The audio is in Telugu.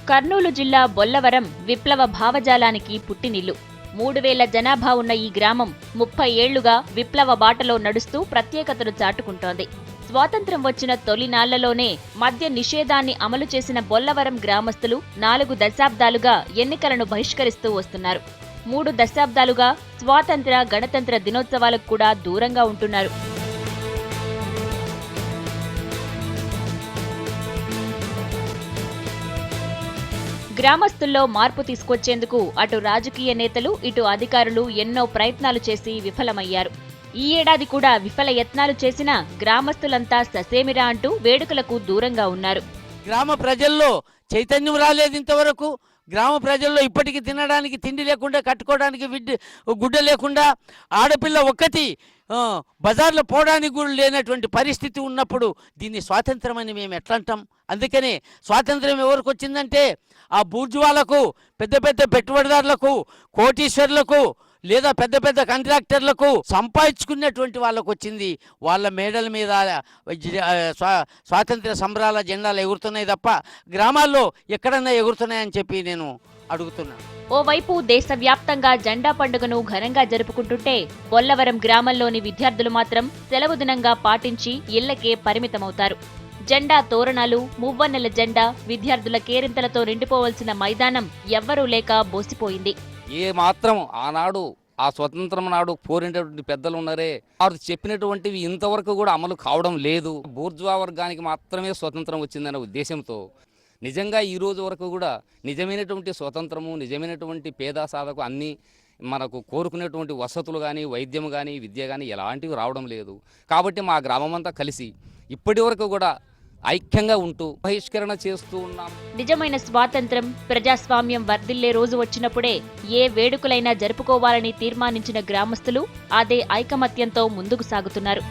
కర్నూలు జిల్లా బొల్లవరం విప్లవ భావజాలానికి పుట్టినిల్లు. 3000 జనాభా ఉన్న ఈ గ్రామం 30 ఏళ్లుగా విప్లవ బాటలో నడుస్తూ ప్రత్యేకతను చాటుకుంటోంది. స్వాతంత్ర్యం వచ్చిన తొలినాళ్లలోనే మద్య నిషేధాన్ని అమలు చేసిన బొల్లవరం గ్రామస్తులు 4 దశాబ్దాలుగా ఎన్నికలను బహిష్కరిస్తూ వస్తున్నారు. 3 దశాబ్దాలుగా స్వాతంత్ర్య గణతంత్ర దినోత్సవాలకు కూడా దూరంగా ఉంటున్నారు. గ్రామస్తుల్లో మార్పు తీసుకొచ్చేందుకు అటు రాజకీయ నేతలు, ఇటు అధికారులు ఎన్నో ప్రయత్నాలు చేసి విఫలమయ్యారు. ఈ ఏడాది కూడా విఫల యత్నాలు చేసినా గ్రామస్తులంతా ససేమిరా అంటూ వేడుకలకు దూరంగా ఉన్నారు. గ్రామ ప్రజల్లో చైతన్యం రాలేదు ఇంతవరకు. గ్రామ ప్రజల్లో ఇప్పటికీ తినడానికి తిండి లేకుండా, కట్టుకోవడానికి గుడ్డ లేకుండా, ఆడపిల్ల ఒక్కటి బజార్లో పోవడానికి కూడా లేనటువంటి పరిస్థితి ఉన్నప్పుడు దీన్ని స్వాతంత్రం అని మేము ఎట్లా అంటాం? అందుకనే స్వాతంత్రం ఎవరికి వచ్చిందంటే ఆ బూర్జువాలకు, పెద్ద పెద్ద పెట్టుబడిదారులకు, కోటీశ్వర్లకు, లేదా పెద్ద పెద్ద కాంట్రాక్టర్లకు, సంపాదించుకున్నటువంటి వాళ్ళకు వచ్చింది. వాళ్ళ మేడల మీద స్వాతంత్ర సంబరాల జెండాలు ఎగురుతున్నాయి తప్ప గ్రామాల్లో ఎక్కడన్నా ఎగురుతున్నాయని చెప్పి నేను అడుగుతున్నాను. ఓవైపు దేశవ్యాప్తంగా జెండా పండుగను ఘనంగా జరుపుకుంటుంటే బొల్లవరం గ్రామంలోని విద్యార్థులు మాత్రం సెలవు దినంగా పాటించి ఇళ్లకే పరిమితమవుతారు. జెండా తోరణాలు, మువ్వన్నెల జెండా, విద్యార్థుల కేరింతలతో నిండిపోవలసిన మైదానం ఎవ్వరూ లేక బోసిపోయింది. ఏ మాత్రం ఆనాడు ఆ స్వతంత్రం నాడు కోరినటువంటి పెద్దలు ఉన్నారే, వారు చెప్పినటువంటివి ఇంతవరకు కూడా అమలు కావడం లేదు. బూర్జువా వర్గానికి మాత్రమే స్వతంత్రం వచ్చిందనే ఉద్దేశంతో నిజంగా ఈ రోజు వరకు కూడా నిజమైనటువంటి స్వతంత్రము, నిజమైనటువంటి పేద సాధకు అన్నీ మనకు కోరుకునేటువంటి వసతులు కానీ, వైద్యం కానీ, విద్య కానీ ఎలాంటివి రావడం లేదు. కాబట్టి మా గ్రామం అంతా కలిసి ఇప్పటి వరకు కూడా ఐక్యంగా ఉంటూ బహిష్కరణ చేస్తూ ఉన్నాం. నిజమైన స్వాతంత్ర్యం, ప్రజాస్వామ్యం వర్ధిల్లే రోజు వచ్చినప్పుడే ఏ వేడుకలైనా జరుపుకోవాలని తీర్మానించిన గ్రామస్తులు అదే ఐకమత్యంతో ముందుకు సాగుతున్నారు.